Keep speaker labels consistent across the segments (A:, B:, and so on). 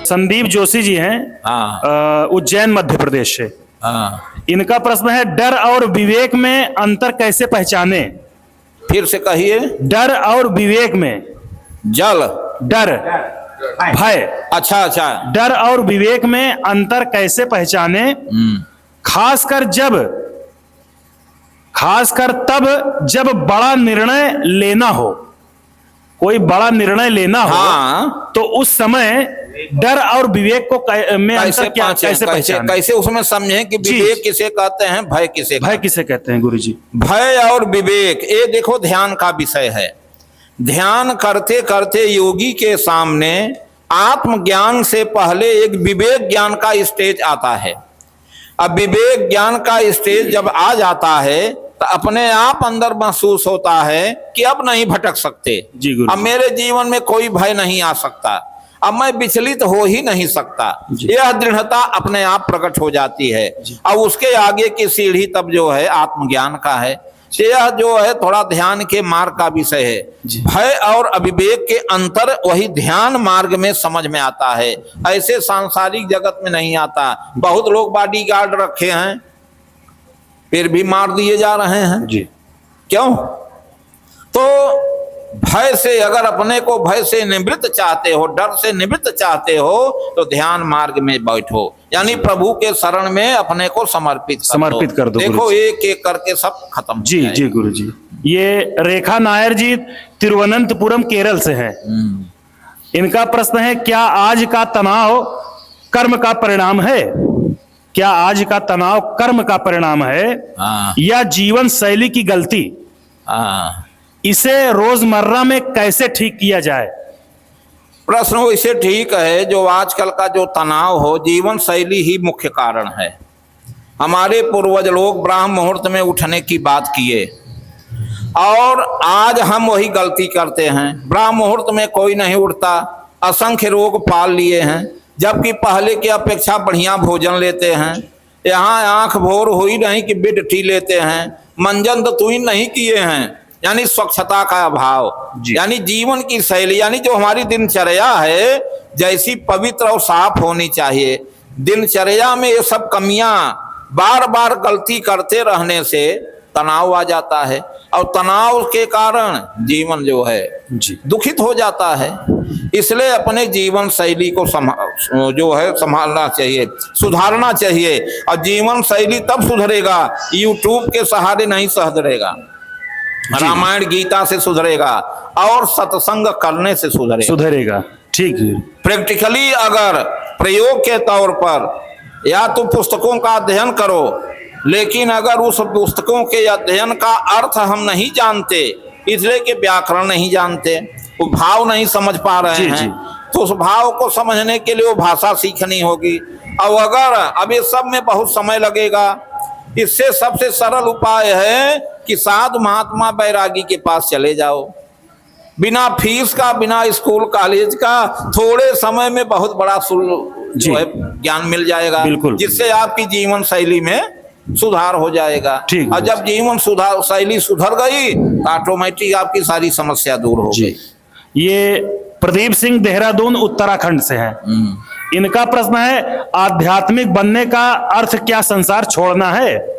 A: संदीप जोशी जी हैं,
B: हाँ
A: उज्जैन मध्य प्रदेश से।
B: हाँ।
A: इनका प्रश्न है, डर और विवेक में अंतर कैसे पहचाने?
B: फिर से कहिए।
A: डर और विवेक में।
B: जल,
A: डर, भय।
B: अच्छा अच्छा।
A: डर और विवेक में अंतर कैसे पहचाने, खासकर तब जब बड़ा निर्णय लेना हो। कोई बड़ा निर्णय लेना हो,
B: हाँ।
A: तो उस समय डर और विवेक को में अंतर क्या, कैसे पहचाने?
B: कैसे उसमें समझें कि विवेक किसे कहते हैं, भय किसे
A: कहते हैं गुरुजी?
B: भय और विवेक, ये देखो ध्यान का विषय है। ध्यान करते करते योगी के सामने आत्मज्ञान से पहले एक विवेक ज्ञान का स्टेज आता है। अब विवेक ज्ञान का स्टेज जब आ जाता है तो अपने आप अंदर महसूस होता है कि अब नहीं भटक सकते, अब मेरे जीवन में कोई भय नहीं आ सकता, अब मैं विचलित हो ही नहीं सकता। यह दृढ़ता अपने आप प्रकट हो जाती है। अब उसके आगे की सीढ़ी तब जो है आत्मज्ञान का है। यह जो है थोड़ा ध्यान के मार्ग का विषय है। भय और अविवेक के अंतर वही ध्यान मार्ग में समझ में आता है, ऐसे सांसारिक जगत में नहीं आता। बहुत लोग बॉडीगार्ड रखे हैं, फिर भी मार दिए जा रहे हैं जी। क्यों? तो भय से, अगर अपने को भय से निवृत्त चाहते हो, डर से निवृत्त चाहते हो, तो ध्यान मार्ग में बैठो, यानी प्रभु के शरण में अपने को समर्पित कर दो। देखो एक एक करके सब खत्म
A: जी जी गुरु जी। ये रेखा नायर जी तिरुवनंतपुरम केरल से हैं। इनका प्रश्न है, क्या आज का तनाव कर्म का परिणाम है? क्या आज का तनाव कर्म का परिणाम है या जीवन शैली की गलती? इसे रोजमर्रा में कैसे ठीक किया जाए?
B: प्रश्न इसे ठीक है, जो आजकल का जो तनाव हो, जीवन शैली ही मुख्य कारण है। हमारे पूर्वज लोग ब्राह्म मुहूर्त में उठने की बात किए और आज हम वही गलती करते हैं। ब्राह्म मुहूर्त में कोई नहीं उठता, असंख्य रोग पाल लिए हैं, जबकि पहले की अपेक्षा बढ़िया भोजन लेते हैं। यहाँ आंख भोर हुई नहीं कि बिड टी लेते हैं, मंजन तो तुई नहीं किए हैं, यानी स्वच्छता का अभाव, यानी जीवन की शैली, यानी जो हमारी दिनचर्या है जैसी पवित्र और साफ होनी चाहिए, दिनचर्या में ये सब कमियां बार बार गलती करते रहने से तनाव आ जाता है और तनाव के कारण जीवन जो है दुखित हो जाता है। इसलिए अपने जीवन शैली को जो है संभालना चाहिए, सुधारना चाहिए। और जीवन शैली तब सुधरेगा, यूट्यूब के सहारे नहीं सुधरेगा, रामायण गीता से सुधरेगा और सत्संग करने से सुधरेगा।
A: ठीक है।
B: प्रैक्टिकली अगर प्रयोग के तौर पर या तो पुस्तकों का अध्ययन करो, लेकिन अगर उस पुस्तकों के अध्ययन का अर्थ हम नहीं जानते, इसलिए कि व्याकरण नहीं जानते, वो भाव नहीं समझ पा रहे हैं, तो उस भाव को समझने के लिए वो भाषा सीखनी होगी। और अगर अब ये सब में बहुत समय लगेगा, इससे सबसे सरल उपाय है कि साधु महात्मा बैरागी के पास चले जाओ, बिना फीस का, बिना स्कूल कॉलेज का, थोड़े समय में बहुत बड़ा जो है ज्ञान मिल जाएगा, जिससे आपकी जीवन शैली में सुधार हो जाएगा। और जब जीवन शैली सुधर गई तो ऑटोमेटिक आपकी सारी समस्या दूर हो गई।
A: ये प्रदीप सिंह देहरादून उत्तराखंड से हैं। इनका प्रश्न है, आध्यात्मिक बनने का अर्थ क्या संसार छोड़ना है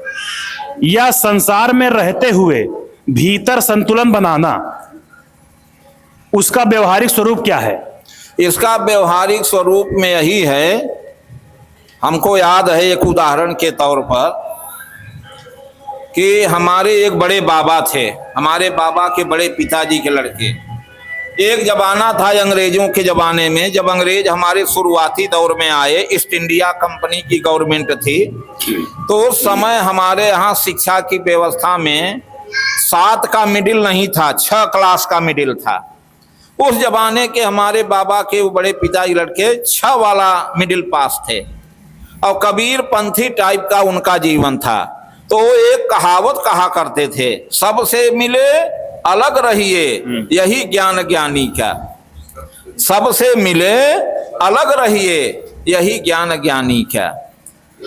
A: या संसार में रहते हुए भीतर संतुलन बनाना? उसका व्यवहारिक स्वरूप क्या है?
B: इसका व्यवहारिक स्वरूप में यही है, हमको याद है एक उदाहरण के तौर पर कि हमारे एक बड़े बाबा थे, हमारे बाबा के बड़े पिताजी के लड़के। एक जमाना था अंग्रेजों के जमाने में, जब अंग्रेज हमारे शुरुआती दौर में आए, ईस्ट इंडिया कंपनी की गवर्नमेंट थी, तो उस समय हमारे यहाँ शिक्षा की व्यवस्था में 7 का मिडिल नहीं था, 6 क्लास का मिडिल था। उस जमाने के हमारे बाबा के वो बड़े पिताजी लड़के 6 वाला मिडिल पास थे और कबीर पंथी टाइप का उनका जीवन था। तो एक कहावत कहा करते थे, सबसे मिले अलग रहिए यही ज्ञान ज्ञानी का। सबसे मिले अलग रहिए यही ज्ञान ज्ञानी का।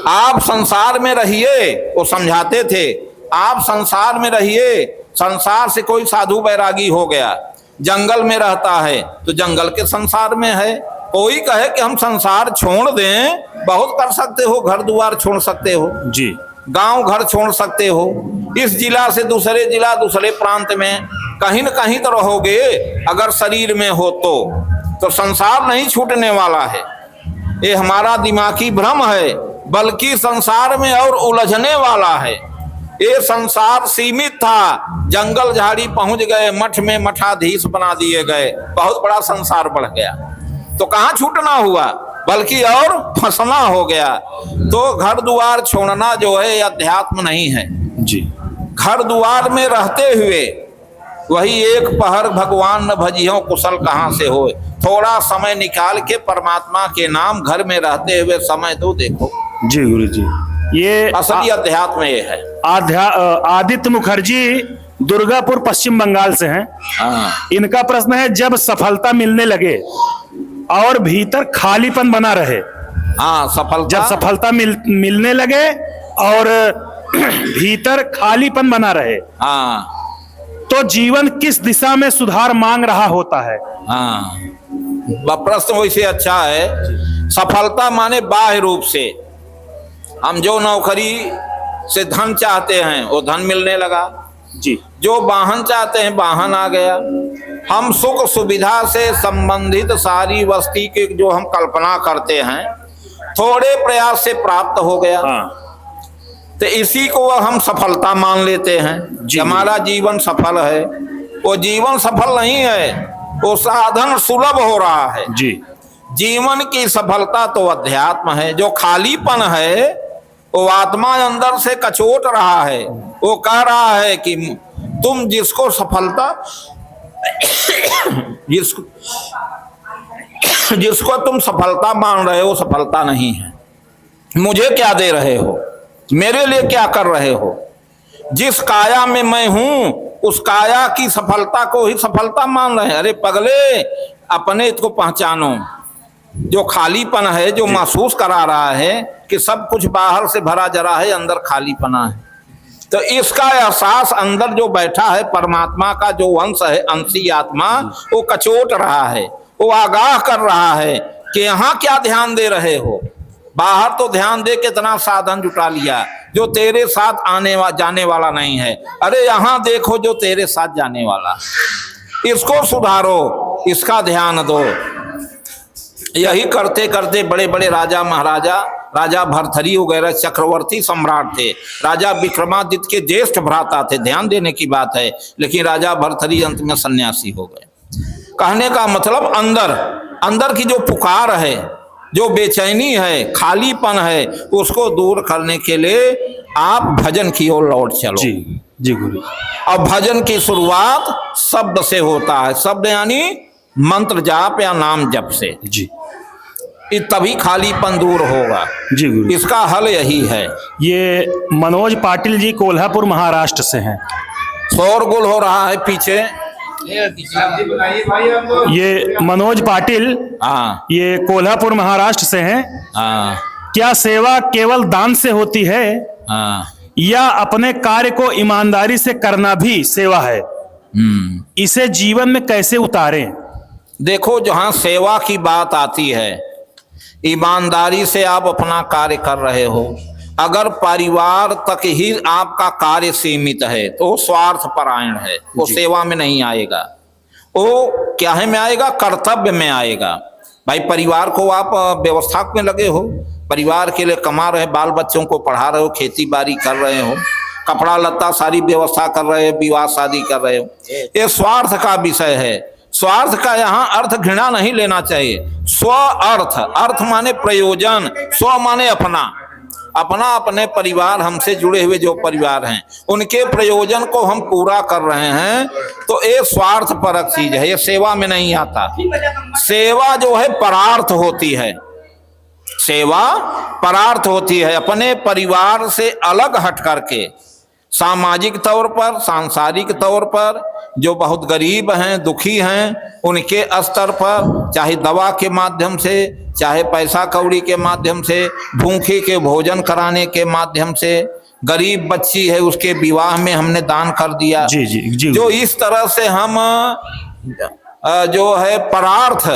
B: आप संसार में रहिए, वो समझाते थे, आप संसार में रहिए। संसार से कोई साधु बैरागी हो गया, जंगल में रहता है तो जंगल के संसार में है, कोई कहे कि हम संसार छोड़ दें, बहुत कर सकते हो, घर द्वार छोड़ सकते हो,
A: जी,
B: गांव घर छोड़ सकते हो, इस जिला से दूसरे जिला, दूसरे प्रांत में कहीं न कहीं तो रहोगे अगर शरीर में हो तो संसार नहीं छूटने वाला है। ये हमारा दिमागी भ्रम है, बल्कि संसार में और उलझने वाला है। ये संसार सीमित था, जंगल झाड़ी पहुंच गए, मठ में मठाधीश बना दिए गए, बहुत बड़ा संसार बढ़ गया, तो कहाँ छूटना हुआ, बल्कि और फंसना हो गया। तो घर द्वार छोड़ना जो है अध्यात्म नहीं है
A: जी।
B: घर द्वार में रहते हुए वही एक पहर भगवान न भजियो कुशल कहाँ से होए, थोड़ा समय निकाल के परमात्मा के नाम घर में रहते हुए समय दो, देखो
A: जी गुरु जी। ये
B: असली अध्यात्म ये है।
A: आदित्य मुखर्जी दुर्गापुर पश्चिम बंगाल से हैं।
B: हाँ
A: इनका प्रश्न है, जब सफलता मिलने लगे और भीतर खालीपन बना रहे,
B: हाँ सफलता,
A: जब सफलता मिलने लगे और भीतर खालीपन बना रहे,
B: हाँ
A: तो जीवन किस दिशा में सुधार मांग रहा होता है?
B: हाँ प्रश्न वैसे अच्छा है। सफलता माने बाह्य रूप से, हम जो नौकरी से धन चाहते हैं वो धन मिलने लगा
A: जी,
B: जो वाहन चाहते हैं वाहन आ गया, हम सुख सुविधा से संबंधित सारी वस्तु की जो हम कल्पना करते हैं थोड़े प्रयास से प्राप्त हो गया,
A: हाँ
B: तो इसी को हम सफलता मान लेते हैं कि हमारा जीवन सफल है। वो जीवन सफल नहीं है, वो साधन सुलभ हो रहा है
A: जी।
B: जीवन की सफलता तो अध्यात्म है। जो खालीपन है वो आत्मा अंदर से कचोट रहा है, वो कह रहा है कि तुम जिसको सफलता जिसको तुम सफलता मान रहे हो सफलता नहीं है। मुझे क्या दे रहे हो, मेरे लिए क्या कर रहे हो? जिस काया में मैं हूं उस काया की सफलता को ही सफलता मान रहे हैं। अरे पगले, अपने को पहचानो। जो खालीपन है, जो महसूस करा रहा है कि सब कुछ बाहर से भरा जरा है, अंदर खालीपना है, तो इसका एहसास अंदर जो बैठा है परमात्मा का जो अंश है, अंशी आत्मा, वो कचोट रहा है, वो आगाह कर रहा है कि यहाँ क्या ध्यान दे रहे हो। बाहर तो ध्यान दे कितना साधन जुटा लिया जो तेरे साथ जाने वाला नहीं है। अरे यहाँ देखो जो तेरे साथ जाने वाला, इसको सुधारो, इसका ध्यान दो। यही करते करते बड़े बड़े राजा महाराजा, राजा भरथरी वगैरह चक्रवर्ती सम्राट थे, राजा विक्रमादित्य के ज्येष्ठ भ्राता थे, ध्यान देने की बात है। लेकिन राजा भरथरी अंत में सन्यासी हो गए। कहने का मतलब अंदर की जो पुकार है, जो बेचैनी है, खालीपन है, उसको दूर करने के लिए आप भजन की ओर लौट चलो।
A: जी जी गुरु।
B: अब भजन की शुरुआत शब्द से होता है, शब्द यानी मंत्र जाप या नाम जप से
A: जी,
B: तभी खालीपन दूर होगा।
A: जी गुरु। ये
B: हल यही है।
A: ये मनोज पाटिल जी कोल्हापुर महाराष्ट्र से हैं।
B: शोरगुल हो रहा है पीछे।
A: ये मनोज पाटिल,
B: हाँ
A: ये कोल्हापुर महाराष्ट्र से हैं।
B: हाँ
A: क्या सेवा केवल दान से होती है
B: हाँ
A: या अपने कार्य को ईमानदारी से करना भी सेवा है? इसे जीवन में कैसे उतारें?
B: देखो, जहाँ सेवा की बात आती है, ईमानदारी से आप अपना कार्य कर रहे हो। अगर परिवार तक ही आपका कार्य सीमित है तो स्वार्थ परायण है, वो सेवा में नहीं आएगा। वो क्या है में आएगा? कर्तव्य में आएगा। भाई परिवार को आप व्यवस्था में लगे हो, परिवार के लिए कमा रहे, बाल बच्चों को पढ़ा रहे हो, खेती बाड़ी कर रहे हो, कपड़ा लत्ता सारी व्यवस्था कर रहे हो, विवाह शादी कर रहे हो, ये स्वार्थ का विषय है। स्वार्थ का यहाँ अर्थ घृणा नहीं लेना चाहिए। स्व अर्थ, अर्थ माने प्रयोजन, स्व माने अपना। अपने परिवार, हमसे जुड़े हुए जो परिवार हैं उनके प्रयोजन को हम पूरा कर रहे हैं, तो ये स्वार्थ परक चीज है, ये सेवा में नहीं आता। सेवा जो है परार्थ होती है, सेवा परार्थ होती है। अपने परिवार से अलग हट करके सामाजिक तौर पर, सांसारिक तौर पर जो बहुत गरीब हैं, दुखी हैं, उनके स्तर पर चाहे दवा के माध्यम से, चाहे पैसा कौड़ी के माध्यम से, भूखे के भोजन कराने के माध्यम से, गरीब बच्ची है उसके विवाह में हमने दान कर दिया।
A: जी जी जी।
B: जो इस तरह से हम जो है परार्थ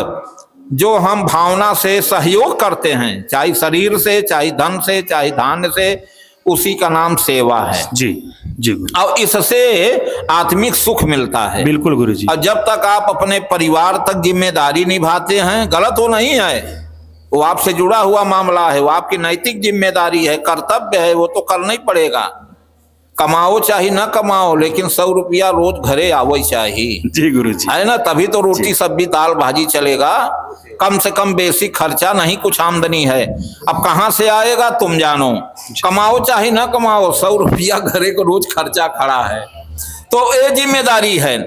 B: जो हम भावना से सहयोग करते हैं, चाहे शरीर से, चाहे धन से, चाहे धान्य से, उसी का नाम सेवा है।
A: जी जी गुरु।
B: और इससे आत्मिक सुख मिलता है।
A: बिल्कुल गुरु जी।
B: और जब तक आप अपने परिवार तक जिम्मेदारी निभाते हैं, गलत वो नहीं है, वो आपसे जुड़ा हुआ मामला है, वो आपकी नैतिक जिम्मेदारी है, कर्तव्य है, वो तो करना ही पड़ेगा। कमाओ चाहे ना कमाओ, लेकिन 100 रुपया रोज घरे आवो चाहिए।
A: जी गुरु जी।
B: है ना, तभी तो रोटी सब्जी दाल भाजी चलेगा। कम से कम बेसिक खर्चा, नहीं कुछ आमदनी है, अब कहाँ से आएगा तुम जानो। कमाओ चाहे ना कमाओ, 100 रुपया घरे को रोज खर्चा खड़ा है। तो ये जिम्मेदारी है,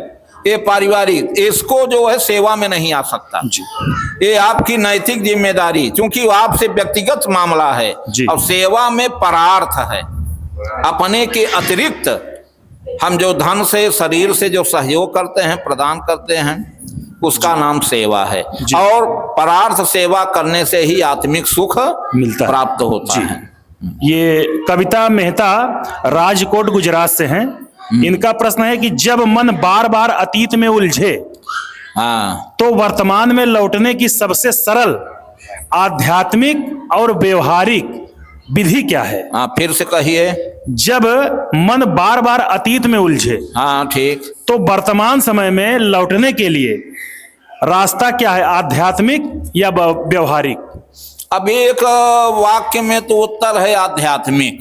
B: ये पारिवारिक, इसको जो है सेवा में नहीं आ सकता
A: जी।
B: ये आपकी नैतिक जिम्मेदारी, क्योंकि वो आपसे व्यक्तिगत मामला है। और सेवा में परार्थ है, अपने के अतिरिक्त हम जो धन से, शरीर से जो सहयोग करते हैं, प्रदान करते हैं, उसका नाम सेवा है। और परार्थ सेवा करने से ही आत्मिक सुख
A: मिलता
B: प्राप्त होता है।
A: ये कविता मेहता राजकोट गुजरात से हैं। इनका प्रश्न है कि जब मन बार बार अतीत में उलझे,
B: हाँ,
A: तो वर्तमान में लौटने की सबसे सरल आध्यात्मिक और व्यवहारिक विधि क्या है?
B: हाँ, फिर से कहिए।
A: जब मन बार बार अतीत में उलझे,
B: हाँ ठीक,
A: तो वर्तमान समय में लौटने के लिए रास्ता क्या है, आध्यात्मिक या व्यवहारिक?
B: अब एक वाक्य में तो उत्तर है आध्यात्मिक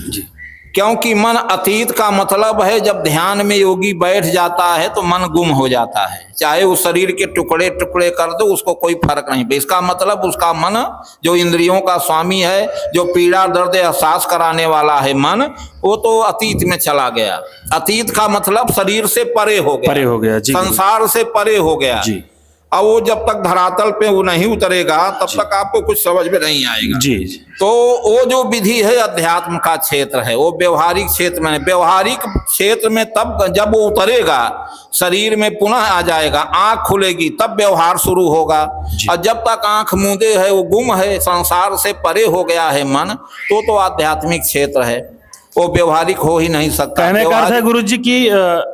A: जी।
B: क्योंकि मन अतीत का मतलब है, जब ध्यान में योगी बैठ जाता है तो मन गुम हो जाता है। चाहे उस शरीर के टुकड़े टुकड़े कर दो, उसको कोई फर्क नहीं। इसका मतलब उसका मन जो इंद्रियों का स्वामी है, जो पीड़ा दर्द एहसास कराने वाला है मन, वो तो अतीत में चला गया। अतीत का मतलब शरीर से परे हो गया,
A: परे हो गया जी,
B: संसार से परे हो गया
A: जी।
B: अब वो जब तक धरातल पे वो नहीं उतरेगा, तब तक आपको कुछ समझ में नहीं आएगा
A: जी।
B: तो वो जो विधि है अध्यात्म का क्षेत्र है, वो व्यवहारिक क्षेत्र में। व्यवहारिक क्षेत्र में तब जब वो उतरेगा, शरीर में पुनः आ जाएगा, आंख खुलेगी, तब व्यवहार शुरू होगा। और जब तक आंख मूंदे है, वो गुम है, संसार से परे हो गया है मन, तो आध्यात्मिक क्षेत्र है, वो व्यवहारिक हो ही नहीं सकता।
A: कहने का अर्थ है गुरु जी की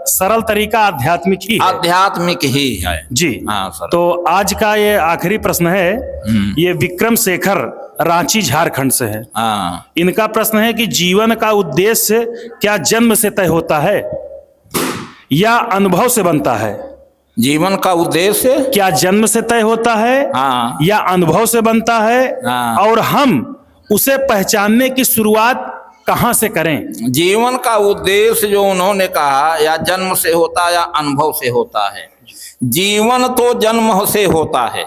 A: सरल तरीका आध्यात्मिक ही है।
B: आध्यात्मिक ही है
A: जी।
B: हाँ सर।
A: तो आज का ये आखिरी प्रश्न है, ये विक्रम शेखर रांची झारखंड से है।
B: हाँ,
A: इनका प्रश्न है कि जीवन का उद्देश्य क्या जन्म से तय होता है या अनुभव से बनता है?
B: जीवन का उद्देश्य
A: क्या जन्म से तय होता है
B: हाँ,
A: या अनुभव से बनता है?
B: हाँ।
A: और हम उसे पहचानने की शुरुआत कहां से करें?
B: जीवन का उद्देश्य जो उन्होंने कहा, या जन्म से होता है या अनुभव से होता है। जीवन तो जन्म से होता है,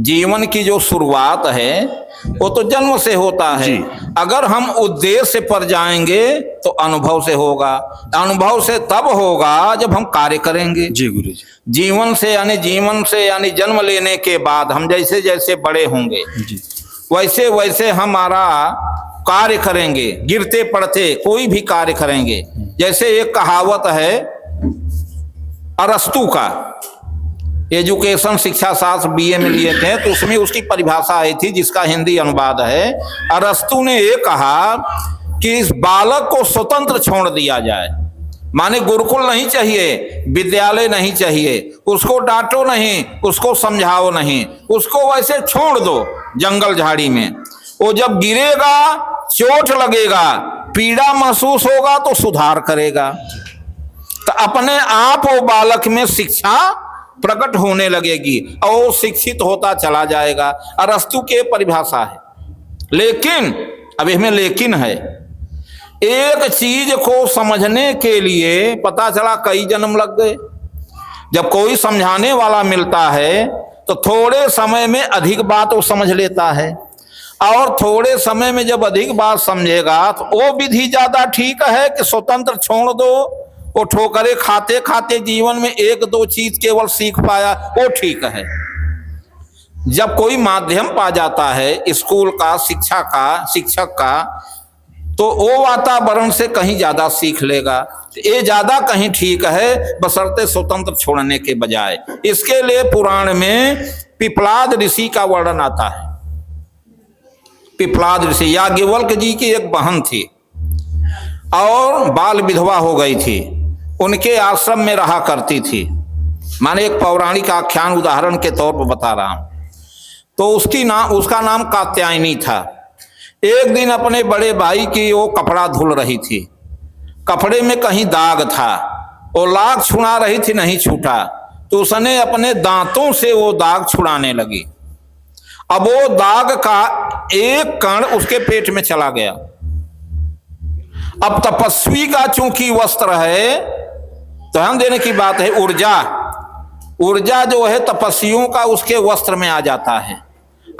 B: जीवन की जो शुरुआत है वो तो जन्म से होता है।
A: जी।
B: अगर हम उद्देश्य पर जाएंगे तो अनुभव से होगा, अनुभव से तब होगा जब हम कार्य करेंगे।
A: जी गुरु जी।
B: जीवन से यानी जन्म लेने के बाद हम जैसे जैसे बड़े होंगे,
A: जी।
B: वैसे वैसे हमारा कार्य करेंगे, गिरते पड़ते कोई भी कार्य करेंगे। जैसे एक कहावत है अरस्तु का, एजुकेशन शिक्षा शास्त्र बीए में लिए थे, तो उसमें उसकी परिभाषा आई थी, जिसका हिंदी अनुवाद है। अरस्तु ने ये कहा कि इस बालक को स्वतंत्र छोड़ दिया जाए, माने गुरुकुल नहीं चाहिए, विद्यालय नहीं चाहिए, उसको डांटो नहीं, उसको समझाओ नहीं, उसको वैसे छोड़ दो जंगल झाड़ी में। वो जब गिरेगा, चोट लगेगा, पीड़ा महसूस होगा तो सुधार करेगा, तो अपने आप वो बालक में शिक्षा प्रकट होने लगेगी और वो शिक्षित होता चला जाएगा। अरस्तु की परिभाषा है। लेकिन अब इसमें लेकिन है, एक चीज को समझने के लिए पता चला कई जन्म लग गए। जब कोई समझाने वाला मिलता है तो थोड़े समय में अधिक बात वो समझ लेता है, और थोड़े समय में जब अधिक बात समझेगा तो वो विधि ज्यादा ठीक है कि स्वतंत्र छोड़ दो। वो ठोकरे खाते खाते जीवन में एक दो चीज केवल सीख पाया, वो ठीक है। जब कोई माध्यम पा जाता है स्कूल का, शिक्षा का, शिक्षक का, तो वो वातावरण से कहीं ज्यादा सीख लेगा। ये ज्यादा कहीं ठीक है, बशर्ते स्वतंत्र छोड़ने के बजाय। इसके लिए पुराण में पिपलाद ऋषि का वर्णन आता है। पिपलाद ऋषि याज्ञवल्क्य जी की एक बहन थी और बाल विधवा हो गई थी, उनके आश्रम में रहा करती थी। माने एक पौराणिक आख्यान उदाहरण के तौर पर बता रहा हूं। तो उसका नाम कात्यायनी था। एक दिन अपने बड़े भाई की वो कपड़ा धुल रही थी, कपड़े में कहीं दाग था, वो लाग छुड़ा रही थी, नहीं छूटा, तो उसने अपने दांतों से वो दाग छुड़ाने लगी। अब वो दाग का एक कण उसके पेट में चला गया। अब तपस्वी का चूंकि वस्त्र है, ध्यान देने की बात है, ऊर्जा जो है तपस्वियों का उसके वस्त्र में आ जाता है।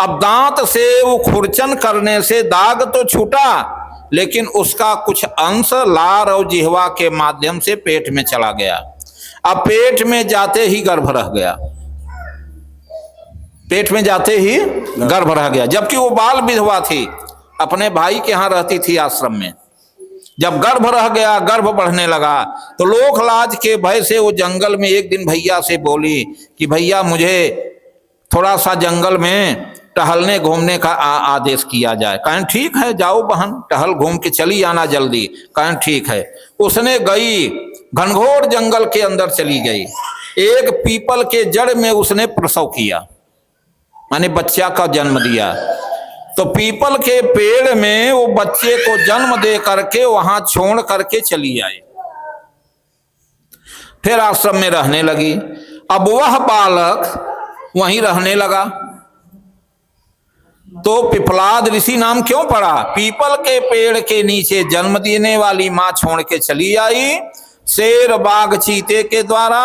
B: अब दांत से वो खुरचन करने से दाग तो छूटा, लेकिन उसका कुछ अंश लार और जिह्वा के माध्यम से पेट में चला गया। अब पेट में जाते ही गर्भ रह गया, पेट में जाते ही गर्भ रह गया, जबकि वो बाल विधवा थी, अपने भाई के यहां रहती थी आश्रम में। जब गर्भ रह गया, गर्भ बढ़ने लगा, तो लोक लाज के भय से वो जंगल में एक दिन भैया से बोली कि भैया मुझे थोड़ा सा जंगल में टहलने घूमने का आदेश किया जाए। कहें ठीक है, जाओ बहन, टहल घूम के चली आना जल्दी। कहें ठीक है। उसने गई, घनघोर जंगल के अंदर चली गई, एक पीपल के जड़ में उसने प्रसव किया, माने बच्चा का जन्म दिया। तो पीपल के पेड़ में वो बच्चे को जन्म दे करके वहां छोड़ करके चली आई, फिर आश्रम में रहने लगी। अब वह बालक वहीं रहने लगा। तो पिपलाद ऋषि नाम क्यों पड़ा? पीपल के पेड़ के नीचे जन्म देने वाली मां छोड़ के चली आई, शेर बाघ चीते के द्वारा,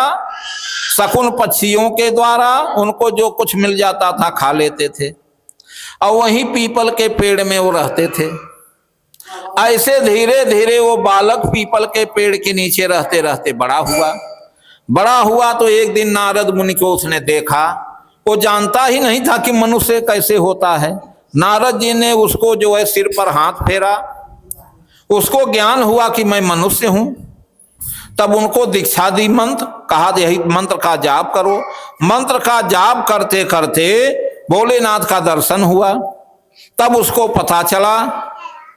B: शकुन पक्षियों के द्वारा उनको जो कुछ मिल जाता था खा लेते थे, और वहीं पीपल के पेड़ में वो रहते थे। ऐसे धीरे धीरे वो बालक पीपल के पेड़ के नीचे रहते रहते बड़ा हुआ। तो एक दिन नारद मुनि को उसने देखा, वो जानता ही नहीं था कि मनुष्य कैसे होता है। नारद जी ने उसको जो है सिर पर हाथ फेरा, उसको ज्ञान हुआ कि मैं मनुष्य हूं। तब उनको दीक्षा दी, मंत्र कहा, यही मंत्र का जाप करो। मंत्र का जाप करते करते भोलेनाथ का दर्शन हुआ। तब उसको पता चला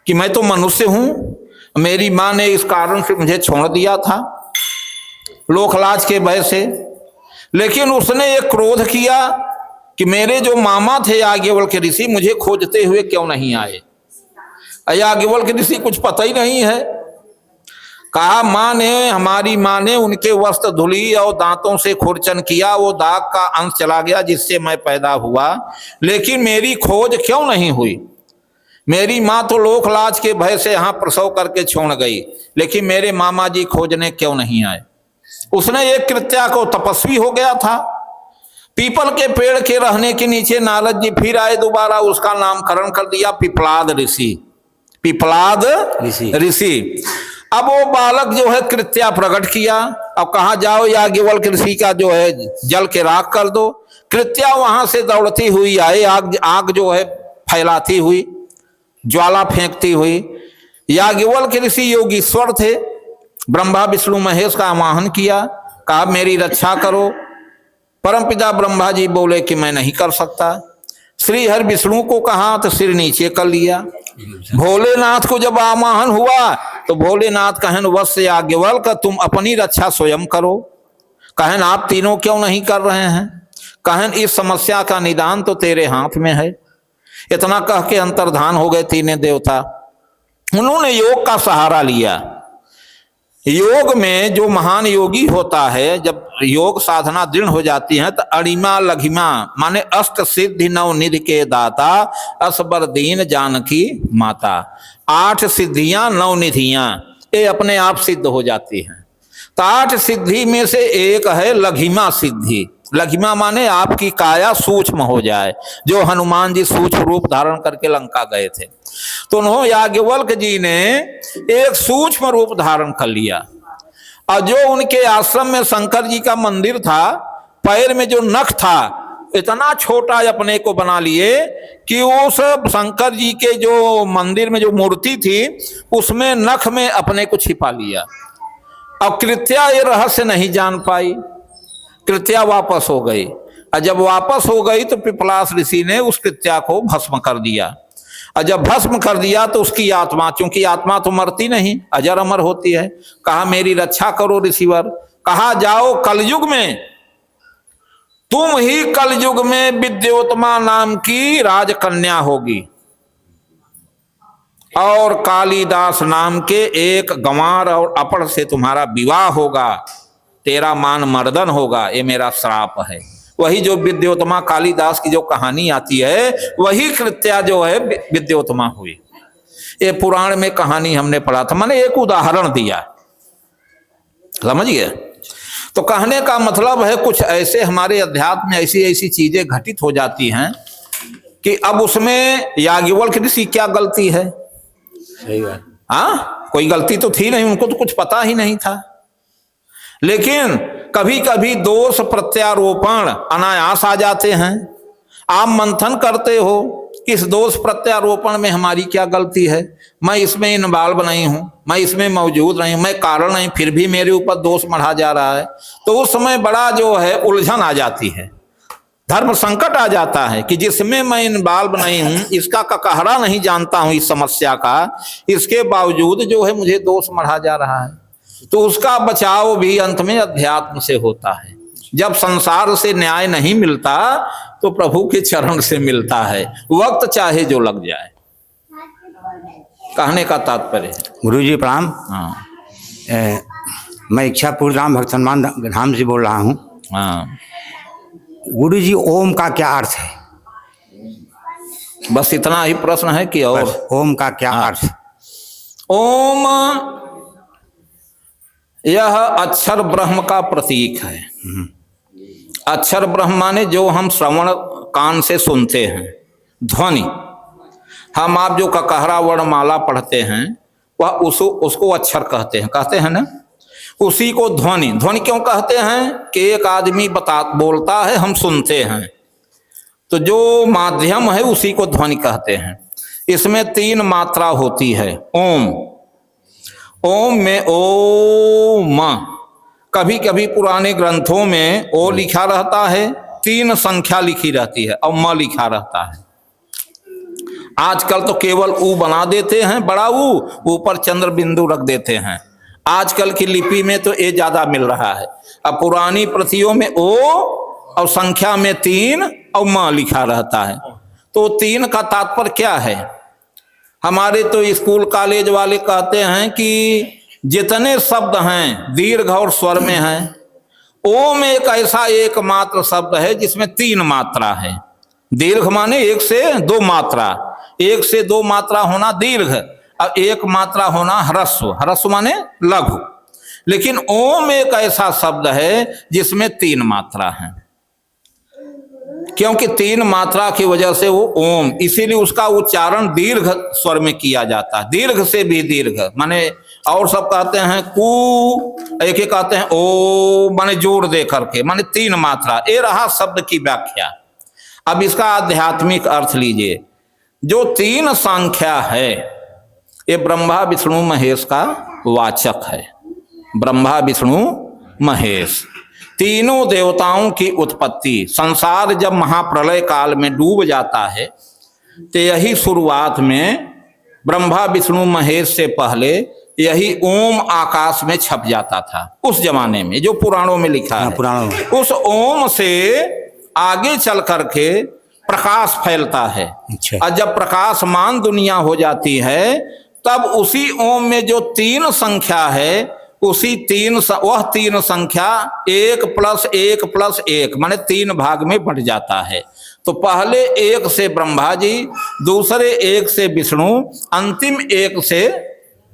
B: कि मैं तो मनुष्य हूं, मेरी मां ने इस कारण से मुझे छोड़ दिया था लोकलाज के भय से। लेकिन उसने एक क्रोध किया कि मेरे जो मामा थे याज्ञवल्क्य ऋषि मुझे खोजते हुए क्यों नहीं आए। याज्ञवल्क्य ऋषि कुछ पता ही नहीं है। कहा हमारी माँ ने उनके वस्त्र धुली और दांतों से खुरचन किया, वो दाग का अंश चला गया जिससे मैं पैदा हुआ, लेकिन मेरी खोज क्यों नहीं हुई? मेरी माँ तो लोकलाज के भय से यहाँ प्रसव करके छोड़ गई, लेकिन मेरे मामा जी खोजने क्यों नहीं आए? उसने एक कृत्या को, तपस्वी हो गया था, पीपल के पेड़ के रहने के नीचे नारद जी फिर आए दोबारा, उसका नामकरण कर दिया पिपलाद ऋषि, पिपलाद ऋषि। अब वो बालक जो है कृत्या प्रकट किया। अब कहा जाओ याज्ञवल्क्य ऋषि का जो है जल के राख कर दो। कृत्या वहां से दौड़ती हुई आए, आग जो है फैलाती हुई, ज्वाला फेंकती हुई। याज्ञवल्क्य ऋषि योगीश्वर थे, ब्रह्मा विष्णु महेश का आवाहन किया, कहा मेरी रक्षा करो। परमपिता ब्रह्मा जी बोले कि मैं नहीं कर सकता। श्री हरि विष्णु को कहा तो सिर नीचे कर लिया। भोलेनाथ को जब आवाहन हुआ तो भोलेनाथ कहन वश याज्ञवल्क्य तुम अपनी रक्षा स्वयं करो। कहन आप तीनों क्यों नहीं कर रहे हैं? कहन इस समस्या का निदान तो तेरे हाथ में है। इतना कह के अंतर्धान हो गए तीनों देवता। उन्होंने योग का सहारा लिया। योग में जो महान योगी होता है, जब योग साधना दृढ़ हो जाती है तो अणिमा लघिमा माने अष्ट सिद्धि नव निधि के दाता, असबर दीन जानकी माता। 8 सिद्धियां 9 निधियां ये अपने आप सिद्ध हो जाती हैं। तो 8 सिद्धि में से एक है लघिमा सिद्धि। लघिमा माने आपकी काया सूक्ष्म हो जाए, जो हनुमान जी सूक्ष्म रूप धारण करके लंका गए थे, तो उन्होंने याज्ञवल्क्य जी ने एक सूक्ष्म रूप धारण कर लिया। और जो उनके आश्रम में शंकर जी का मंदिर था, पैर में जो नख था इतना छोटा अपने को बना लिए कि उस शंकर जी के जो मंदिर में जो मूर्ति थी उसमें नख में अपने को छिपा लिया। अब कृत्या ये रहस्य नहीं जान पाई, कृत्या वापस हो गई। और जब वापस हो गई तो पिपलास ऋषि ने उस कृत्या को भस्म कर दिया। और जब भस्म कर दिया तो उसकी आत्मा, चूंकि आत्मा तो मरती नहीं, अजर अमर होती है, कहा मेरी रक्षा करो ऋषिवर। कहा जाओ कलयुग में तुम ही कलयुग में विद्योत्मा नाम की राजकन्या होगी और कालिदास नाम के एक गंवार और अपढ़ से तुम्हारा विवाह होगा, तेरा मान मर्दन होगा, ये मेरा श्राप है। वही जो विद्योत्मा कालिदास की जो कहानी आती है वही कृत्या जो है विद्योत्मा हुई। ये पुराण में कहानी हमने पढ़ा था, मैंने एक उदाहरण दिया, समझिए। तो कहने का मतलब है कुछ ऐसे हमारे अध्यात्म में ऐसी ऐसी चीजें घटित हो जाती हैं कि अब उसमें याज्ञवल्क्य ऋषि क्या गलती है?
C: सही बात।
B: हाँ, कोई गलती तो थी नहीं, उनको तो कुछ पता ही नहीं था। लेकिन कभी कभी दोष प्रत्यारोपण अनायास आ जाते हैं। आप मंथन करते हो इस दोष प्रत्यारोपण में हमारी क्या गलती है, मैं इसमें इन्वॉल्व नहीं हूं, मैं इसमें मौजूद नहीं हूं, मैं कारण नहीं, फिर भी मेरे ऊपर दोष मढ़ा जा रहा है। तो उस समय बड़ा जो है उलझन आ जाती है, धर्म संकट आ जाता है कि जिसमें मैं इन्वॉल्व नहीं हूं, इसका ककहरा नहीं जानता हूं इस समस्या का, इसके बावजूद जो है मुझे दोष मढ़ा जा रहा है। तो उसका बचाव भी अंत में अध्यात्म से होता है। जब संसार से न्याय नहीं मिलता तो प्रभु के चरण से मिलता है, वक्त चाहे जो लग जाए। कहने का तात्पर्य है।
C: गुरु जी प्रणाम।
B: हाँ
C: मैं इच्छापुर राम भक्त सम्मान धाम से बोल रहा हूँ।
B: हाँ,
C: गुरु जी ओम का क्या अर्थ है?
B: बस इतना ही प्रश्न है कि और
C: बस, ओम का क्या अर्थ?
B: ओम यह अक्षर ब्रह्म का प्रतीक है। अक्षर ब्रह्म माने जो हम श्रवण कान से सुनते हैं, ध्वनि। हम आप जो ककहरा वर्णमाला पढ़ते हैं वह उसको अक्षर कहते हैं ना, उसी को ध्वनि। ध्वनि क्यों कहते हैं कि एक आदमी बोलता है, हम सुनते हैं, तो जो माध्यम है उसी को ध्वनि कहते हैं। इसमें 3 मात्रा होती है। ओम, ओम में ओम, कभी कभी पुराने ग्रंथों में ओ लिखा रहता है, 3 संख्या लिखी रहती है, और म लिखा रहता है। आजकल तो केवल ऊ बना देते हैं, बड़ा ऊ, ऊपर चंद्र बिंदु रख देते हैं। आजकल की लिपि में तो ये ज्यादा मिल रहा है। अब पुरानी प्रतियों में ओ और संख्या में 3 और म लिखा रहता है। तो 3 का तात्पर्य क्या है? हमारे तो स्कूल कॉलेज वाले कहते हैं कि जितने शब्द हैं दीर्घ और स्वर में हैं, ओम एक ऐसा एकमात्र शब्द है जिसमें 3 मात्रा है। दीर्घ माने 1 से 2 मात्रा, 1 से 2 मात्रा होना दीर्घ, और 1 मात्रा होना ह्रस्व, ह्रस्व माने लघु। लेकिन ओम एक ऐसा शब्द है जिसमें 3 मात्रा है, क्योंकि 3 मात्रा की वजह से वो ओम, इसीलिए उसका उच्चारण दीर्घ स्वर में किया जाता है। दीर्घ से भी दीर्घ माने, और सब कहते हैं कू, एक कहते हैं ओ, माने जोड़ दे करके, माने 3 मात्रा। ये रहा शब्द की व्याख्या। अब इसका आध्यात्मिक अर्थ लीजिए। जो 3 संख्या है ये ब्रह्मा विष्णु महेश का वाचक है। ब्रह्मा विष्णु महेश तीनों देवताओं की उत्पत्ति, संसार जब महाप्रलय काल में डूब जाता है तो यही शुरुआत में ब्रह्मा विष्णु महेश से पहले यही ओम आकाश में छप जाता था। उस जमाने में जो पुराणों में लिखा है,
C: पुराणों में
B: उस ओम से आगे चल करके प्रकाश फैलता है।
C: अच्छा।
B: और जब प्रकाशमान दुनिया हो जाती है तब उसी ओम में जो 3 संख्या है, उसी वह 3 संख्या 1 + 1 + 1 माने 3 भाग में बंट जाता है। तो पहले 1 से ब्रह्मा जी, दूसरे 1 से विष्णु, अंतिम 1 से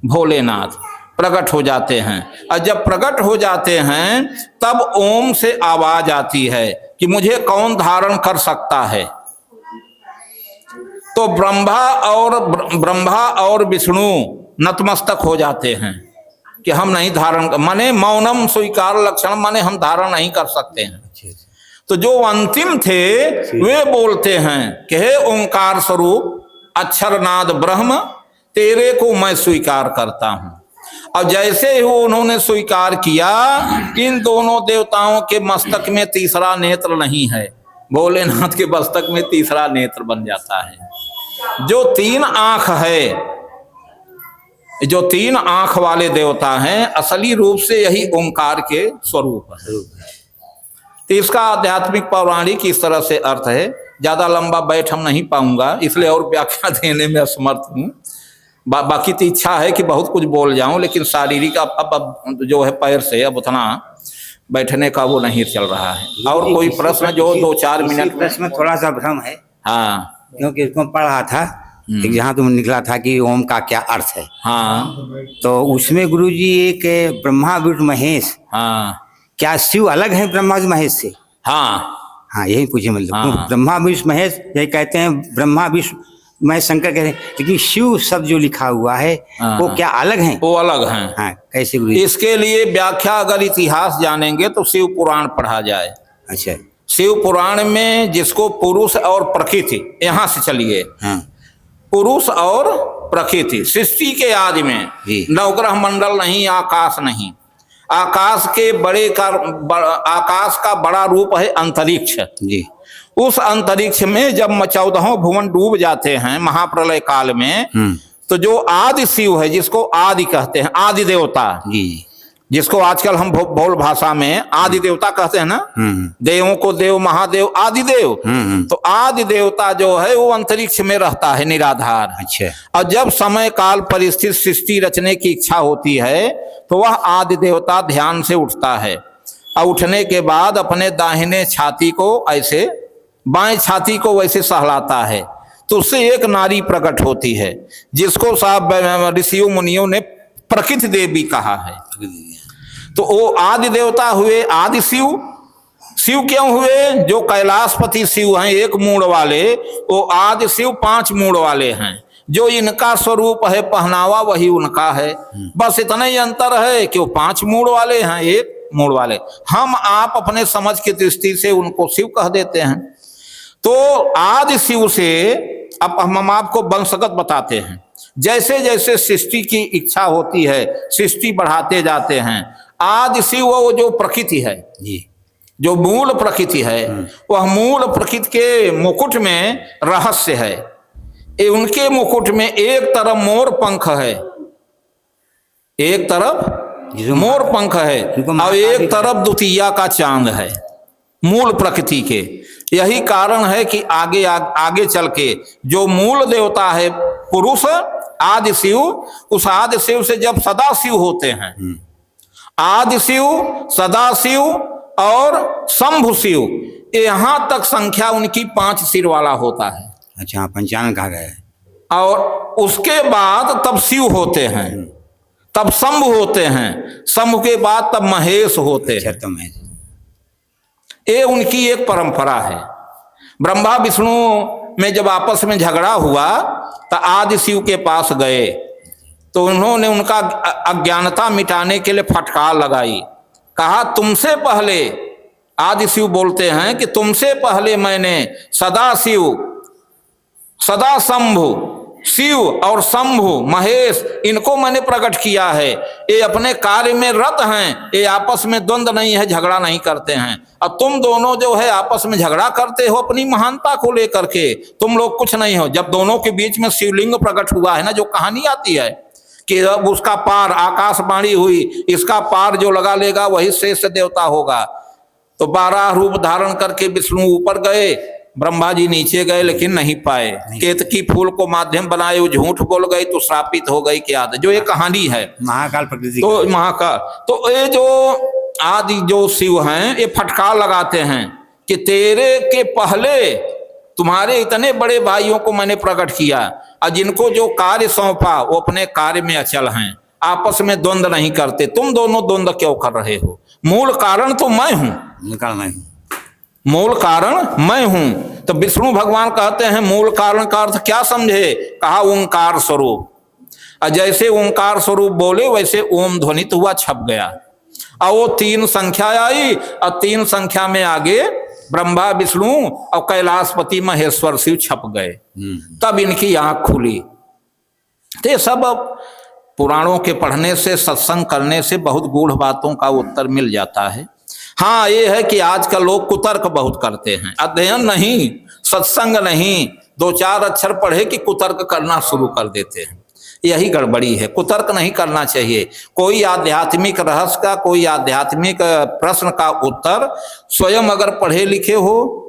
B: भोलेनाथ प्रकट हो जाते हैं। और जब प्रकट हो जाते हैं तब ओम से आवाज आती है कि मुझे कौन धारण कर सकता है। तो ब्रह्मा और विष्णु नतमस्तक हो जाते हैं कि हम नहीं धारण, माने मौनम स्वीकार लक्षण, माने हम धारण नहीं कर सकते हैं। तो जो अंतिम थे वे बोलते हैं कि हे ओंकार स्वरूप अक्षरनाद ब्रह्म, तेरे को मैं स्वीकार करता हूं। अब जैसे ही उन्होंने स्वीकार किया, इन दोनों देवताओं के मस्तक में तीसरा नेत्र नहीं है, भोलेनाथ के मस्तक में तीसरा नेत्र बन जाता है। जो 3 आंख है, जो 3 आंख वाले देवता हैं, असली रूप से यही ओंकार के स्वरूप है। तो इसका आध्यात्मिक पौराणिक इस तरह से अर्थ है। ज्यादा लंबा बैठ हम नहीं पाऊंगा, इसलिए और व्याख्या देने में असमर्थ हूँ। बाकी तो इच्छा है कि बहुत कुछ बोल जाऊं, लेकिन शारीरिक अब जो है पैर से अब उतना बैठने का वो नहीं चल रहा है। और कोई प्रश्न जो 2-4 मिनट
C: प्रश्न में थोड़ा सा भ्रम है।
B: हाँ
C: क्योंकि इसको पढ़ रहा था एक जहाँ तुम निकला था कि ओम का क्या अर्थ है,
B: हाँ
C: तो उसमें गुरुजी एक ब्रह्मा विष्णु महेश,
B: हाँ
C: क्या शिव अलग है ब्रह्मा विष्णु महेश से?
B: हाँ
C: हाँ यही पूछे मतलब।
B: हाँ।
C: ब्रह्मा विष्णु महेश यही कहते हैं, ब्रह्मा विष्णु महेश शंकर कहते हैं, लेकिन शिव शब्द जो लिखा हुआ है वो क्या अलग है?
B: वो अलग हैं।
C: हाँ कैसे गुरुजी?
B: इसके लिए व्याख्या अगर इतिहास जानेंगे तो शिव पुराण पढ़ा जाए।
C: अच्छा।
B: शिव पुराण में जिसको पुरुष और प्रकृति, यहाँ से चलिए,
C: हाँ
B: पुरुष और प्रकृति सृष्टि के आदि में
C: जी।
B: नवग्रह मंडल नहीं, आकाश नहीं, आकाश के आकाश का बड़ा रूप है अंतरिक्ष
C: जी।
B: उस अंतरिक्ष में जब 14 भुवन डूब जाते हैं महाप्रलय काल में, तो जो आदि शिव है, जिसको आदि कहते हैं, आदि देवता
C: जी,
B: जिसको आजकल हम बोल भाषा में आदि देवता कहते हैं ना, देवों को देव महादेव आदि देव, तो आदि देवता जो है वो अंतरिक्ष में रहता है निराधार।
C: अच्छा।
B: और जब समय काल परिस्थिति सृष्टि रचने की इच्छा होती है तो वह आदि देवता ध्यान से उठता है, और उठने के बाद अपने दाहिने छाती को ऐसे, बाएं छाती को वैसे सहलाता है, तो उससे एक नारी प्रकट होती है, जिसको साहब ऋषियों मुनियों ने प्रकृति देवी कहा है। तो वो आदि देवता हुए आदि शिव। शिव क्यों हुए? जो कैलाशपति शिव हैं एक मूड वाले, वो आदि शिव 5 मूड वाले हैं। जो इनका स्वरूप है पहनावा वही उनका है, बस इतना ही अंतर है कि वो 5 मूड वाले हैं, एक मूड वाले। हम आप अपने समझ की दृष्टि से उनको शिव कह देते हैं। तो आदि शिव से अब हम आपको वंशगत बताते हैं। जैसे जैसे सृष्टि की इच्छा होती है सृष्टि बढ़ाते जाते हैं। आदि शिव वो जो प्रकृति है
C: जी,
B: जो मूल प्रकृति है, वह मूल प्रकृति के मुकुट में रहस्य है। उनके मुकुट में एक तरफ मोर पंख है, एक तरफ मोर पंख है, और एक तरफ द्वितीया का चांद है मूल प्रकृति के। यही कारण है कि आगे चल के जो मूल देवता है पुरुष आदि शिव, उस आदि शिव से जब सदा शिव होते हैं, आदि शिव, सदा शिव और शंभु शिव, यहां तक संख्या उनकी 5 सिर वाला होता है।
C: अच्छा, 55 कहा गया है।
B: और उसके बाद तब शिव होते हैं, तब शंभु होते हैं, शंभु के बाद तब महेश होते हैं।
C: अच्छा, तो महेश,
B: ये उनकी एक परंपरा है। ब्रह्मा विष्णु में जब आपस में झगड़ा हुआ तो आदि शिव के पास गए, तो उन्होंने उनका अज्ञानता मिटाने के लिए फटकार लगाई। कहा तुमसे पहले, आदि शिव बोलते हैं कि तुमसे पहले मैंने सदा शिव, सदा शंभु शिव और शंभु महेश, इनको मैंने प्रकट किया है। ये अपने कार्य में रत हैं, ये आपस में द्वंद्व नहीं है, झगड़ा नहीं करते हैं। अब तुम दोनों जो है आपस में झगड़ा करते हो अपनी महानता को लेकर के, तुम लोग कुछ नहीं हो। जब दोनों के बीच में शिवलिंग प्रकट हुआ है ना, जो कहानी आती है कि अब उसका पार, आकाशवाणी हुई, इसका पार जो लगा लेगा वही श्रेष्ठ देवता होगा। तो 12 रूप धारण करके विष्णु ऊपर गए, ब्रह्मा जी नीचे गए, लेकिन नहीं पाए। केतकी फूल को माध्यम बनाए, वो झूठ बोल गई तो श्रापित हो गई। क्या जो ये कहानी है
C: महाकाल प्रकृति,
B: तो महाकाल, तो ये जो आदि जो शिव हैं ये फटकार लगाते हैं कि तेरे के पहले तुम्हारे इतने बड़े भाइयों को मैंने प्रकट किया, और जिनको जो कार्य सौंपा वो अपने कार्य में अचल हैं, आपस में द्वंद्व नहीं करते। तुम दोनों द्वंद्व क्यों कर रहे हो? मूल कारण तो मैं हूं, मूल कारण मैं हूं। तो विष्णु भगवान कहते हैं मूल कारण का अर्थ क्या समझे? कहा ओंकार स्वरूप। और जैसे ओंकार स्वरूप बोले वैसे ओम ध्वनित हुआ, छप गया, और वो 3 संख्या आई, और 3 संख्या में आगे ब्रह्मा विष्णु और कैलाशपति महेश्वर शिव छप गए। तब इनकी आंख खुली। तो ये सब पुराणों के पढ़ने से, सत्संग करने से बहुत गूढ़ बातों का उत्तर मिल जाता है। हाँ, ये है कि आजकल लोग कुतर्क बहुत करते हैं, अध्ययन नहीं, सत्संग नहीं, 2-4 अक्षर पढ़े कि कुतर्क करना शुरू कर देते हैं। यही गड़बड़ी है। कुतर्क नहीं करना चाहिए। कोई आध्यात्मिक रहस्य का, कोई आध्यात्मिक प्रश्न का उत्तर स्वयं अगर पढ़े लिखे हो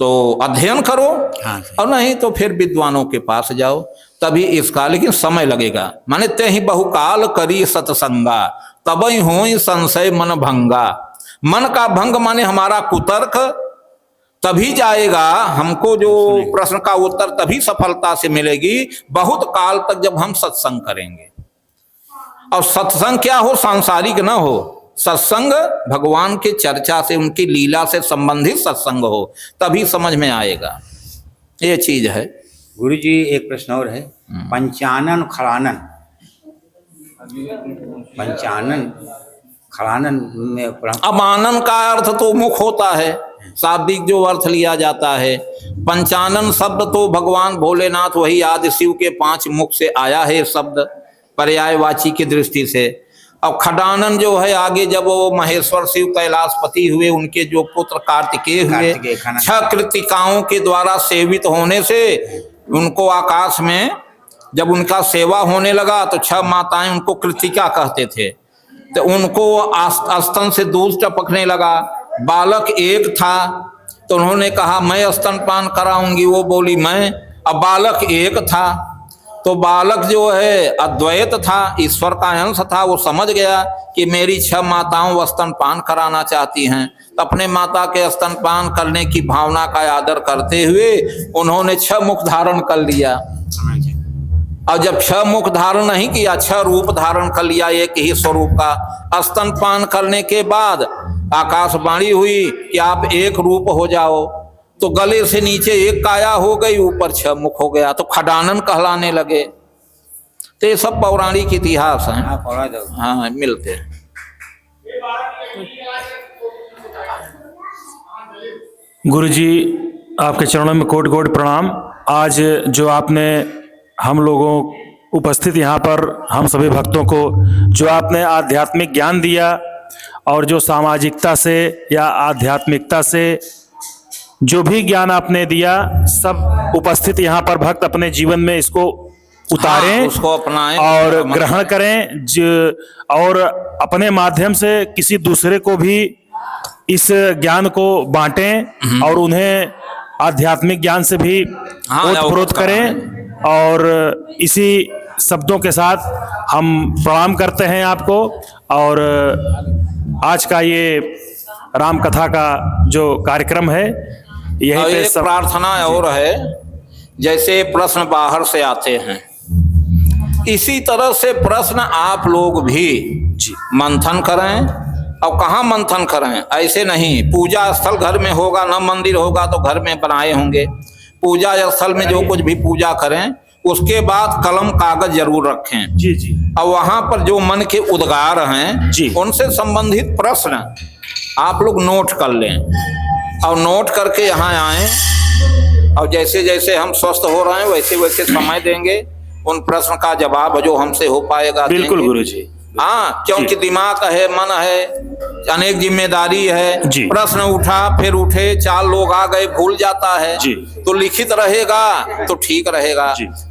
B: तो अध्ययन करो,
C: हाँ।
B: और नहीं तो फिर विद्वानों के पास जाओ, तभी इसका, लेकिन समय लगेगा। माने ते ही बहुकाल करी सत्संगा, तबई होई संशय मन भंगा। मन का भंग माने हमारा कुतर्क, तभी जाएगा हमको जो प्रश्न का उत्तर तभी सफलता से मिलेगी बहुत काल तक जब हम सत्संग करेंगे। और सत्संग क्या हो, सांसारिक ना हो, सत्संग भगवान के चर्चा से, उनकी लीला से संबंधित सत्संग हो, तभी समझ में आएगा। ये चीज है।
C: गुरु जी एक प्रश्न और है, पंचानन खड़ानन, पंचानन खड़ानन में
B: अब आनन का अर्थ तो मुख होता है, शाब्दिक जो अर्थ लिया जाता है। पंचानन शब्द तो भगवान भोलेनाथ, वही आदि शिव के 5 मुख से आया है शब्द, पर्यायवाची की दृष्टि से। अब खडानन जो है, आगे जब वो महेश्वर शिव कैलाशपति हुए, उनके जो पुत्र कार्तिकेय हुए, 6 कृतिकाओं के द्वारा सेवित होने से उनको आकाश में जब उनका सेवा होने लगा तो 6 माताएं उनको कृतिका कहते थे। तो उनको स्तन से दूध टपकने लगा। बालक एक था तो उन्होंने कहा मैं स्तनपान कराऊंगी, वो बोली मैं। अब बालक एक था तो बालक जो है अद्वैत था, ईश्वर का अंश था, वो समझ गया कि मेरी 6 माताओं स्तनपान कराना चाहती हैं। तो अपने माता के स्तनपान करने की भावना का आदर करते हुए उन्होंने 6 मुख धारण कर लिया। और जब 6 मुख धारण नहीं किया, 6 रूप धारण कर लिया एक ही स्वरूप का। स्तनपान करने के बाद आकाशवाणी हुई कि आप एक रूप हो जाओ, तो गले से नीचे एक काया हो गई, ऊपर 6 मुख हो गया, तो खडानन कहलाने लगे। तो ये सब पौराणिक इतिहास हैं। हाँ, मिलते हैं।
A: गुरु जी आपके चरणों में कोटि कोटि प्रणाम। आज जो आपने हम लोगों उपस्थित यहाँ पर हम सभी भक्तों को जो आपने आध्यात्मिक ज्ञान दिया, और जो सामाजिकता से या आध्यात्मिकता से जो भी ज्ञान आपने दिया, सब उपस्थित यहाँ पर भक्त अपने जीवन में इसको उतारें,
B: हाँ, उसको अपनाएं
A: और ग्रहण करें, और अपने माध्यम से किसी दूसरे को भी इस ज्ञान को बांटें और उन्हें आध्यात्मिक ज्ञान से भी ओतप्रोत करें। और इसी शब्दों के साथ हम प्रणाम करते हैं आपको। और आज का ये राम कथा का जो कार्यक्रम है, यही पे
B: एक प्रार्थना और है। जैसे प्रश्न बाहर से आते हैं, इसी तरह से प्रश्न आप लोग भी मंथन करें। और कहाँ मंथन करें, ऐसे नहीं पूजा स्थल घर में होगा ना, मंदिर होगा तो घर में बनाए होंगे। पूजा स्थल में जो कुछ भी पूजा करें, उसके बाद कलम कागज जरूर रखें।
A: जी जी।
B: और वहां पर जो मन के उद्गार हैं
A: जी,
B: उनसे संबंधित प्रश्न आप लोग नोट कर लें, और नोट करके यहाँ आए। और जैसे जैसे हम स्वस्थ हो रहे हैं वैसे वैसे समय देंगे, उन प्रश्न का जवाब जो हमसे हो पाएगा
A: बिल्कुल गुरु जी।
B: हाँ, क्योंकि दिमाग है, मन है, अनेक जिम्मेदारी है। प्रश्न उठा, फिर उठे, 4 लोग आ गए, भूल जाता है
A: जी।
B: तो लिखित रहेगा तो ठीक रहेगा।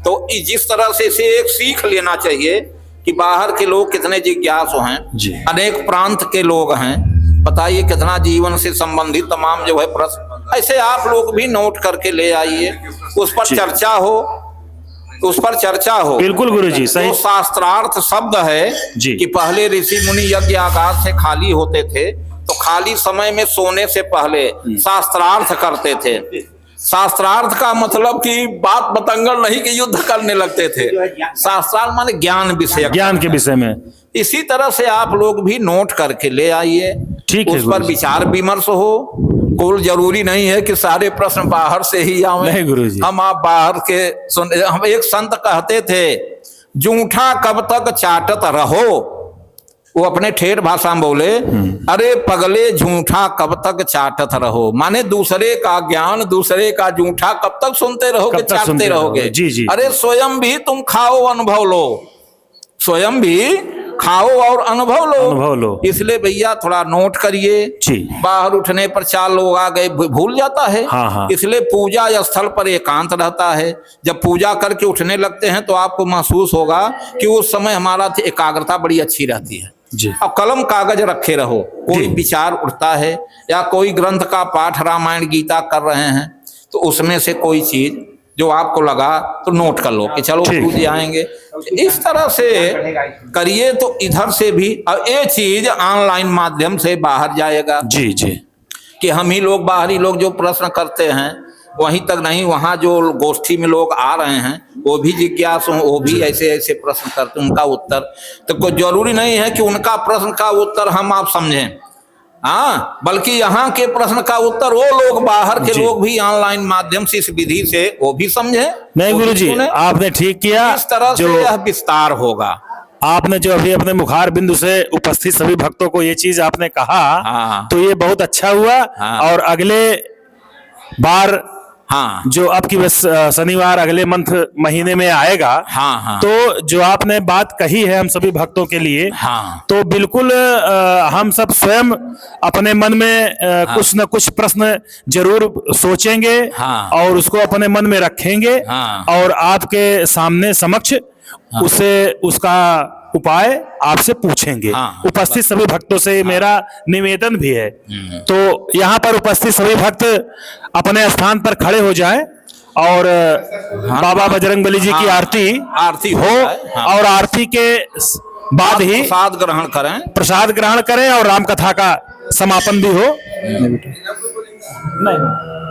B: तो जिस तरह से इसे एक सीख लेना चाहिए कि बाहर के लोग कितने जिज्ञासु हैं, अनेक प्रांत के लोग हैं, बताइए कितना जीवन से संबंधित तमाम जो है प्रश्न, ऐसे आप लोग भी नोट करके ले आइए, उस पर चर्चा हो, उस पर चर्चा हो।
A: बिल्कुल गुरुजी, सही।
B: तो शास्त्रार्थ शब्द है कि पहले ऋषि मुनि यज्ञ आगाज से खाली होते थे, तो खाली समय में सोने से पहले शास्त्रार्थ करते थे। शास्त्रार्थ का मतलब कि बात बतंगड़ नहीं कि युद्ध करने लगते थे। शास्त्रार्थ माने ज्ञान विषय,
A: ज्ञान के विषय में।
B: इसी तरह से आप लोग भी नोट करके ले आइए,
A: ठीक है,
B: उस पर विचार विमर्श हो। कोई जरूरी नहीं है कि सारे प्रश्न बाहर से ही आवे।
A: नहीं गुरुजी,
B: हम आप बाहर के सुन। हम एक संत कहते थे, जूठा कब तक चाटत रहो। वो अपने ठेठ भाषा में बोले, अरे पगले झूठा कब तक चाटत रहो, माने दूसरे का ज्ञान, दूसरे का जूठा कब तक सुनते रहोगे, चाटते रहोगे।
A: जी जी।
B: अरे स्वयं भी तुम खाओ, अनुभव लो, स्वयं भी खाओ और अनुभव
A: अनुभव लो।
B: इसलिए भैया थोड़ा नोट करिए।
A: जी।
B: बाहर उठने पर 4 लोग आ गए भूल जाता है।
A: हाँ, हाँ।
B: इसलिए पूजा स्थल पर एकांत रहता है। जब पूजा करके उठने लगते हैं तो आपको महसूस होगा कि उस समय हमारा एकाग्रता बड़ी अच्छी रहती है।
A: जी।
B: अब कलम कागज रखे रहो, कोई विचार उठता है या कोई ग्रंथ का पाठ रामायण गीता कर रहे हैं तो उसमें से कोई चीज जो आपको लगा तो नोट कर लो कि चलो टूट जाएंगे। इस तरह से करिए तो इधर से भी अब ये चीज ऑनलाइन माध्यम से बाहर जाएगा।
A: जी जी।
B: कि हम ही लोग बाहरी लोग जो प्रश्न करते हैं वहीं तक नहीं, वहाँ जो गोष्ठी में लोग आ रहे हैं वो भी जिज्ञासु, वो भी ऐसे ऐसे प्रश्न करते हैं, उनका उत्तर तो कोई जरूरी नहीं है कि उनका प्रश्न का उत्तर हम आप समझें। हाँ, बल्कि यहाँ के प्रश्न का उत्तर वो लोग बाहर के लोग भी ऑनलाइन माध्यम से इस विधि से वो भी समझे।
A: नहीं गुरुजी, आपने ठीक किया।
B: इस तरह से यह विस्तार होगा।
A: आपने जो अभी अपने मुखार बिंदु से उपस्थित सभी भक्तों को ये चीज आपने कहा,
B: हाँ।
A: तो ये बहुत अच्छा हुआ।
B: हाँ।
A: और अगले बार
B: हाँ,
A: जो आपकी शनिवार अगले मंथ महीने में आएगा,
B: हाँ, हाँ,
A: तो जो आपने बात कही है हम सभी भक्तों के लिए,
B: हाँ,
A: तो बिल्कुल हम सब स्वयं अपने मन में कुछ न कुछ प्रश्न जरूर सोचेंगे।
B: हाँ,
A: और उसको अपने मन में रखेंगे।
B: हाँ,
A: और आपके सामने समक्ष उसे उसका उपाय आपसे पूछेंगे।
B: हाँ,
A: उपस्थित सभी भक्तों से मेरा निवेदन भी है। तो यहाँ पर उपस्थित सभी भक्त अपने स्थान पर खड़े हो जाएं और बाबा बजरंगबली जी की आरती हो।
B: हाँ।
A: और आरती के बाद ही
B: प्रसाद ग्रहण करें
A: और राम कथा का समापन भी हो। नहीं